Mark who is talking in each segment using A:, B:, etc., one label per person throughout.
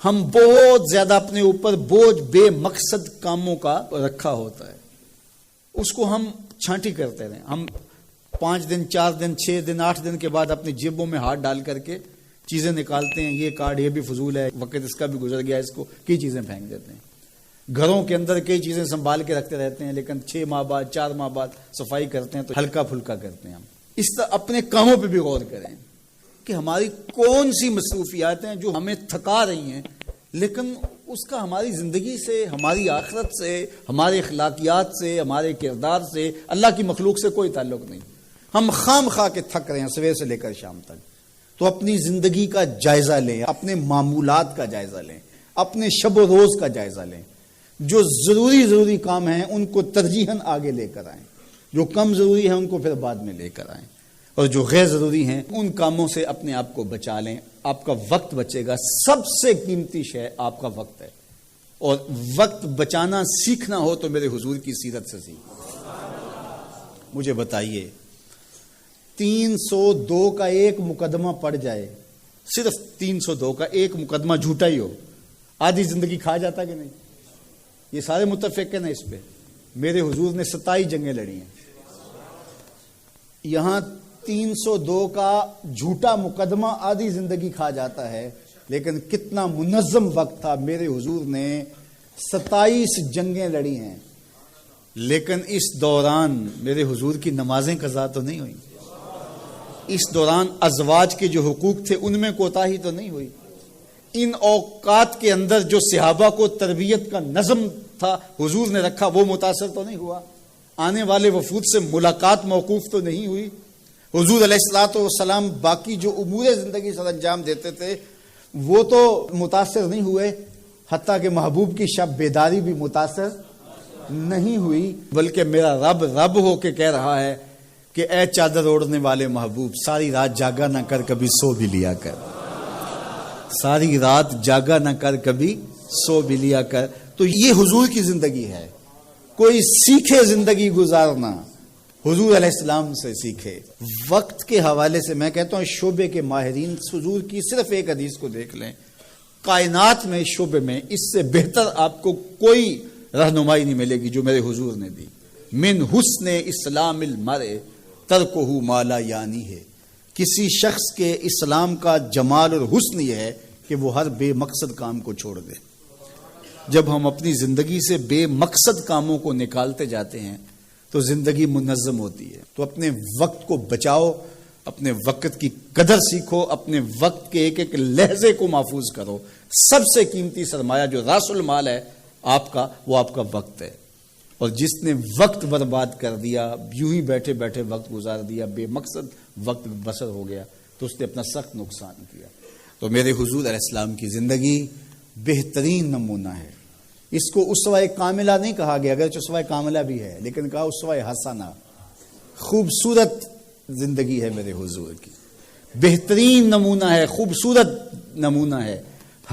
A: ہم بہت زیادہ اپنے اوپر بوجھ بے مقصد کاموں کا رکھا ہوتا ہے، اس کو ہم چھانٹی کرتے رہیں. ہم 5 دن 4 دن 6 دن 8 دن کے بعد اپنی جیبوں میں ہاتھ ڈال کر کے چیزیں نکالتے ہیں. یہ کارڈ یہ بھی فضول ہے، وقت اس کا بھی گزر گیا، اس کو کئی چیزیں پھینک دیتے ہیں. گھروں کے اندر کئی چیزیں سنبھال کے رکھتے رہتے ہیں، لیکن 6 ماہ بعد 4 ماہ بعد صفائی کرتے ہیں تو ہلکا پھلکا کرتے ہیں. ہم اس طرح اپنے کاموں پہ بھی غور کریں کہ ہماری کون سی مصروفیات ہیں جو ہمیں تھکا رہی ہیں، لیکن اس کا ہماری زندگی سے، ہماری آخرت سے، ہمارے اخلاقیات سے، ہمارے کردار سے، اللہ کی مخلوق سے کوئی تعلق نہیں. ہم خام خواہ کے تھک رہے ہیں صبح سے لے کر شام تک. تو اپنی زندگی کا جائزہ لیں، اپنے معمولات کا جائزہ لیں، اپنے شب و روز کا جائزہ لیں. جو ضروری کام ہیں ان کو ترجیحاً آگے لے کر آئیں، جو کم ضروری ہیں ان کو پھر بعد میں لے کر آئیں، اور جو غیر ضروری ہیں ان کاموں سے اپنے آپ کو بچا لیں. آپ کا وقت بچے گا. سب سے قیمتی شے آپ کا وقت ہے، اور وقت بچانا سیکھنا ہو تو میرے حضور کی سیرت سے سیکھ. مجھے بتائیے 302 کا ایک مقدمہ پڑ جائے، صرف 302 کا ایک مقدمہ جھوٹا ہی ہو، آدھی زندگی کھا جاتا کہ نہیں؟ یہ سارے متفق ہیں نا اس پہ. میرے حضور نے 27 جنگیں لڑی ہیں. یہاں 302 کا جھوٹا مقدمہ آدھی زندگی کھا جاتا ہے، لیکن کتنا منظم وقت تھا. میرے حضور نے 27 جنگیں لڑی ہیں، لیکن اس دوران میرے حضور کی نمازیں قضا تو نہیں ہوئی. اس دوران ازواج کے جو حقوق تھے ان میں کوتاہی تو نہیں ہوئی. ان اوقات کے اندر جو صحابہ کو تربیت کا نظم تھا حضور نے رکھا، وہ متاثر تو نہیں ہوا. آنے والے وفود سے ملاقات موقوف تو نہیں ہوئی. حضور علیہ الصلوۃ والسلام باقی جو امور زندگی سر انجام دیتے تھے وہ تو متاثر نہیں ہوئے، حتیٰ کہ محبوب کی شب بیداری بھی متاثر نہیں ہوئی. بلکہ میرا رب رب ہو کے کہہ رہا ہے کہ اے چادر اوڑھنے والے محبوب، ساری رات جاگا نہ کر کبھی سو بھی لیا کر. ساری رات جاگا نہ کر کبھی سو بھی لیا کر. تو یہ حضور کی زندگی ہے. کوئی سیکھے زندگی گزارنا، حضور علیہ السلام سے سیکھے. وقت کے حوالے سے میں کہتا ہوں شعبے کے ماہرین حضور کی صرف ایک حدیث کو دیکھ لیں. کائنات میں شعبے میں اس سے بہتر آپ کو کوئی رہنمائی نہیں ملے گی جو میرے حضور نے دی. من حسن اسلام المرء ترکہ ما لا یعنی ہے. کسی شخص کے اسلام کا جمال اور حسن یہ ہے کہ وہ ہر بے مقصد کام کو چھوڑ دے. جب ہم اپنی زندگی سے بے مقصد کاموں کو نکالتے جاتے ہیں تو زندگی منظم ہوتی ہے. تو اپنے وقت کو بچاؤ، اپنے وقت کی قدر سیکھو، اپنے وقت کے ایک ایک لہجے کو محفوظ کرو. سب سے قیمتی سرمایہ جو راس المال ہے آپ کا، وہ آپ کا وقت ہے. اور جس نے وقت برباد کر دیا، یوں ہی بیٹھے بیٹھے وقت گزار دیا، بے مقصد وقت بسر ہو گیا، تو اس نے اپنا سخت نقصان کیا. تو میرے حضور علیہ السلام کی زندگی بہترین نمونہ ہے. اس کو اسوہ کاملہ نہیں کہا گیا، اگرچہ اسوہ کاملہ بھی ہے، لیکن کہا اسوہ حسنہ. خوبصورت زندگی ہے میرے حضور کی، بہترین نمونہ ہے، خوبصورت نمونہ ہے،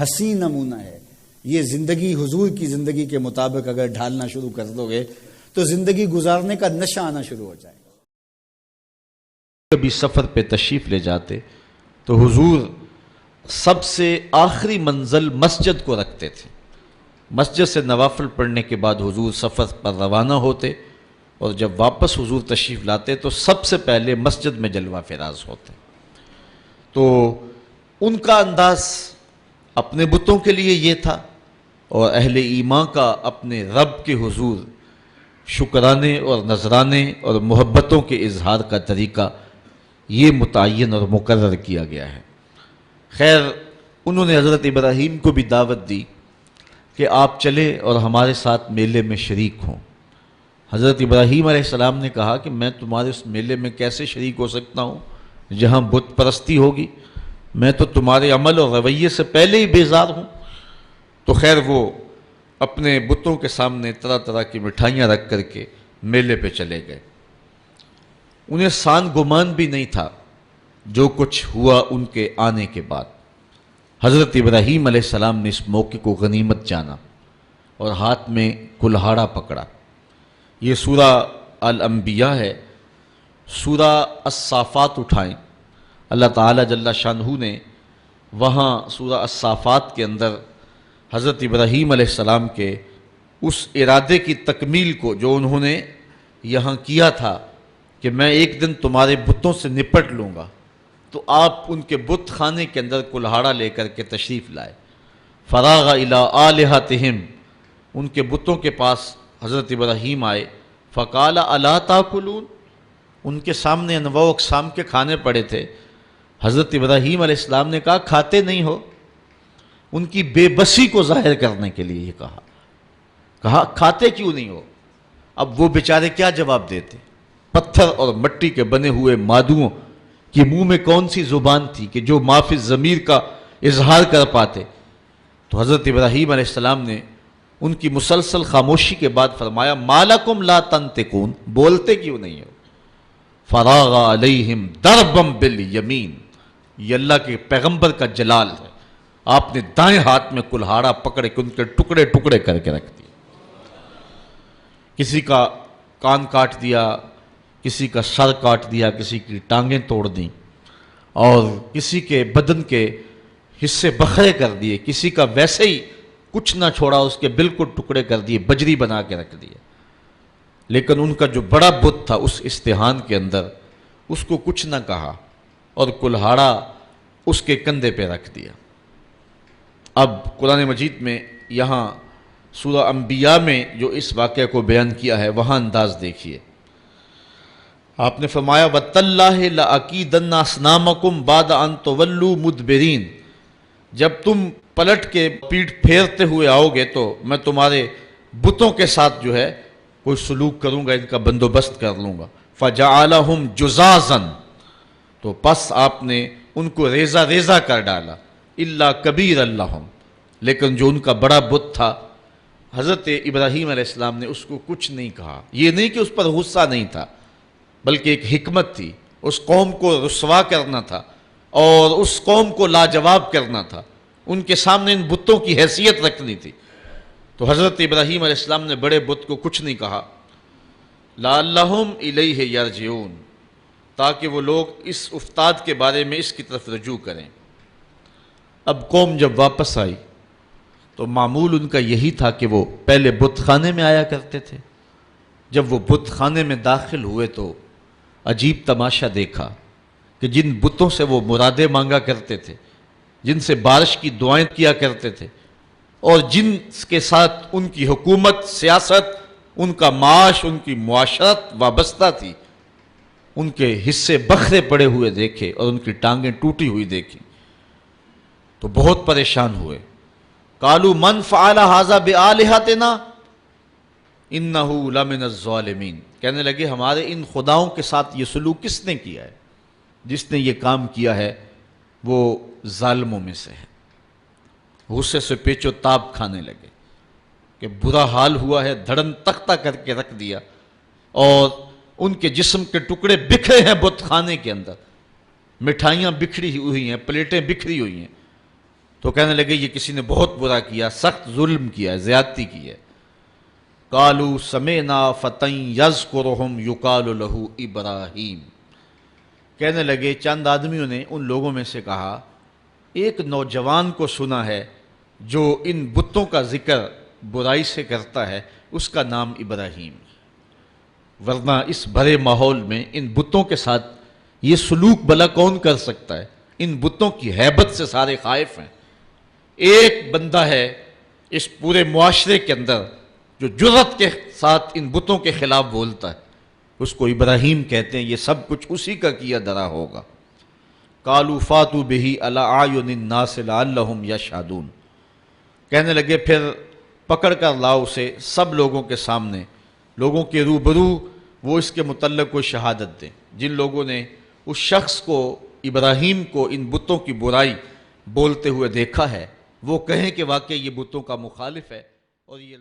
A: حسین نمونہ ہے. یہ زندگی حضور کی زندگی کے مطابق اگر ڈھالنا شروع کر دو گے تو زندگی گزارنے کا نشہ آنا شروع ہو جائے گا.
B: کبھی سفر پہ تشریف لے جاتے تو حضور سب سے آخری منزل مسجد کو رکھتے تھے. مسجد سے نوافل پڑھنے کے بعد حضور سفر پر روانہ ہوتے، اور جب واپس حضور تشریف لاتے تو سب سے پہلے مسجد میں جلوہ فراز ہوتے. تو ان کا انداز اپنے بتوں کے لیے یہ تھا، اور اہل ایمان کا اپنے رب کے حضور شکرانے اور نذرانے اور محبتوں کے اظہار کا طریقہ یہ متعین اور مقرر کیا گیا ہے. خیر انہوں نے حضرت ابراہیم کو بھی دعوت دی کہ آپ چلیں اور ہمارے ساتھ میلے میں شریک ہوں. حضرت ابراہیم علیہ السلام نے کہا کہ میں تمہارے اس میلے میں کیسے شریک ہو سکتا ہوں جہاں بت پرستی ہوگی، میں تو تمہارے عمل اور رویے سے پہلے ہی بیزار ہوں. تو خیر وہ اپنے بتوں کے سامنے طرح طرح کی مٹھائیاں رکھ کر کے میلے پہ چلے گئے. انہیں سان گمان بھی نہیں تھا جو کچھ ہوا ان کے آنے کے بعد. حضرت ابراہیم علیہ السلام نے اس موقع کو غنیمت جانا اور ہاتھ میں کلہاڑا پکڑا. یہ سورہ الانبیاء ہے. سورہ الصافات اٹھائیں، اللہ تعالیٰ جل شانہ نے وہاں سورہ الصافات کے اندر حضرت ابراہیم علیہ السلام کے اس ارادے کی تکمیل کو جو انہوں نے یہاں کیا تھا کہ میں ایک دن تمہارے بتوں سے نپٹ لوں گا، تو آپ ان کے بت خانے کے اندر کلہاڑا لے کر کے تشریف لائے۔ فراغ الی آلہتہم، ان کے بتوں کے پاس حضرت ابراہیم آئے۔ فقال الا تاکلون، ان کے سامنے انواع و اقسام کے کھانے پڑے تھے۔ حضرت ابراہیم علیہ السلام نے کہا کھاتے نہیں ہو؟ ان کی بے بسی کو ظاہر کرنے کے لیے یہ کہا کھاتے کیوں نہیں ہو؟ اب وہ بیچارے کیا جواب دیتے؟ پتھر اور مٹی کے بنے ہوئے مادوؤں کی منہ میں کون سی زبان تھی کہ جو ما فی الضمیر کا اظہار کر پاتے؟ تو حضرت ابراہیم علیہ السلام نے ان کی مسلسل خاموشی کے بعد فرمایا ما لکم لا تنطقون، بولتے کیوں نہیں ہو؟ فراغ علیہم ضربا بالیمین، یہ اللہ کے پیغمبر کا جلال ہے، آپ نے دائیں ہاتھ میں کلہاڑا پکڑ کے ان کے ٹکڑے ٹکڑے کر کے رکھ دیے۔ کسی کا کان کاٹ دیا، کسی کا سر کاٹ دیا، کسی کی ٹانگیں توڑ دیں، اور کسی کے بدن کے حصے بکھرے کر دیے، کسی کا ویسے ہی کچھ نہ چھوڑا، اس کے بالکل ٹکڑے کر دیے، بجری بنا کے رکھ دیے۔ لیکن ان کا جو بڑا بت تھا اس استحان کے اندر، اس کو کچھ نہ کہا اور کلہاڑا اس کے کندھے پہ رکھ دیا۔ اب قرآن مجید میں یہاں سورہ انبیاء میں جو اس واقعے کو بیان کیا ہے وہاں انداز دیکھیے۔ آپ نے فرمایا وَتَاللَّهِ لَأَكِيدَنَّ أَصْنَامَكُمْ بَعْدَ أَن تُوَلُّوا مُدْبِرِينَ، جب تم پلٹ کے پیٹھ پھیرتے ہوئے آؤ گے تو میں تمہارے بتوں کے ساتھ جو ہے کوئی سلوک کروں گا، ان کا بندوبست کر لوں گا۔ فَجَعَلَهُمْ جُزَازًا، تو پس آپ نے ان کو ریزہ ریزہ کر ڈالا۔ إِلَّا كَبِيرًا لَهُمْ، لیکن جو ان کا بڑا بت تھا حضرت ابراہیم علیہ السلام نے اس کو کچھ نہیں کہا۔ یہ نہیں کہ اس پر غصہ نہیں تھا، بلکہ ایک حکمت تھی، اس قوم کو رسوا کرنا تھا اور اس قوم کو لاجواب کرنا تھا، ان کے سامنے ان بتوں کی حیثیت رکھنی تھی۔ تو حضرت ابراہیم علیہ السلام نے بڑے بت کو کچھ نہیں کہا۔ لعلہم الیہ یرجعون، تاکہ وہ لوگ اس افتاد کے بارے میں اس کی طرف رجوع کریں۔ اب قوم جب واپس آئی تو معمول ان کا یہی تھا کہ وہ پہلے بت خانے میں آیا کرتے تھے۔ جب وہ بت خانے میں داخل ہوئے تو عجیب تماشا دیکھا کہ جن بتوں سے وہ مرادیں مانگا کرتے تھے، جن سے بارش کی دعائیں کیا کرتے تھے، اور جن کے ساتھ ان کی حکومت، سیاست، ان کا معاش، ان کی معاشرت وابستہ تھی، ان کے حصے بکھرے پڑے ہوئے دیکھے اور ان کی ٹانگیں ٹوٹی ہوئی دیکھی تو بہت پریشان ہوئے۔ قالوا من فعل هذا بآلہتنا انہ لمن الظالمین، کہنے لگے ہمارے ان خداؤں کے ساتھ یہ سلوک کس نے کیا ہے؟ جس نے یہ کام کیا ہے وہ ظالموں میں سے ہے۔ غصے سے پیچ و تاب کھانے لگے کہ برا حال ہوا ہے، دھڑن تختہ کر کے رکھ دیا اور ان کے جسم کے ٹکڑے بکھرے ہیں بت خانے کے اندر، مٹھائیاں بکھری ہوئی ہیں، پلیٹیں بکھری ہوئی ہیں۔ تو کہنے لگے یہ کسی نے بہت برا کیا، سخت ظلم کیا ہے، زیادتی کی ہے۔ قالوا سمعنا فتى يذكرهم يقال له ابراہیم، کہنے لگے چند آدمیوں نے ان لوگوں میں سے کہا ایک نوجوان کو سنا ہے جو ان بتوں کا ذکر برائی سے کرتا ہے، اس کا نام ابراہیم، ورنہ اس بھرے ماحول میں ان بتوں کے ساتھ یہ سلوک بھلا کون کر سکتا ہے؟ ان بتوں کی ہیبت سے سارے خائف ہیں۔ ایک بندہ ہے اس پورے معاشرے کے اندر جو جرأت کے ساتھ ان بتوں کے خلاف بولتا ہے، اس کو ابراہیم کہتے ہیں، یہ سب کچھ اسی کا کیا دھرا ہوگا۔ قالوا فاتوا به علی اعین الناس لعلهم یشهدون، کہنے لگے پھر پکڑ کر لاؤ اسے سب لوگوں کے سامنے، لوگوں کے روبرو وہ اس کے متعلق کوئی شہادت دیں۔ جن لوگوں نے اس شخص کو، ابراہیم کو، ان بتوں کی برائی بولتے ہوئے دیکھا ہے، وہ کہیں کہ واقعی یہ بتوں کا مخالف ہے اور یہ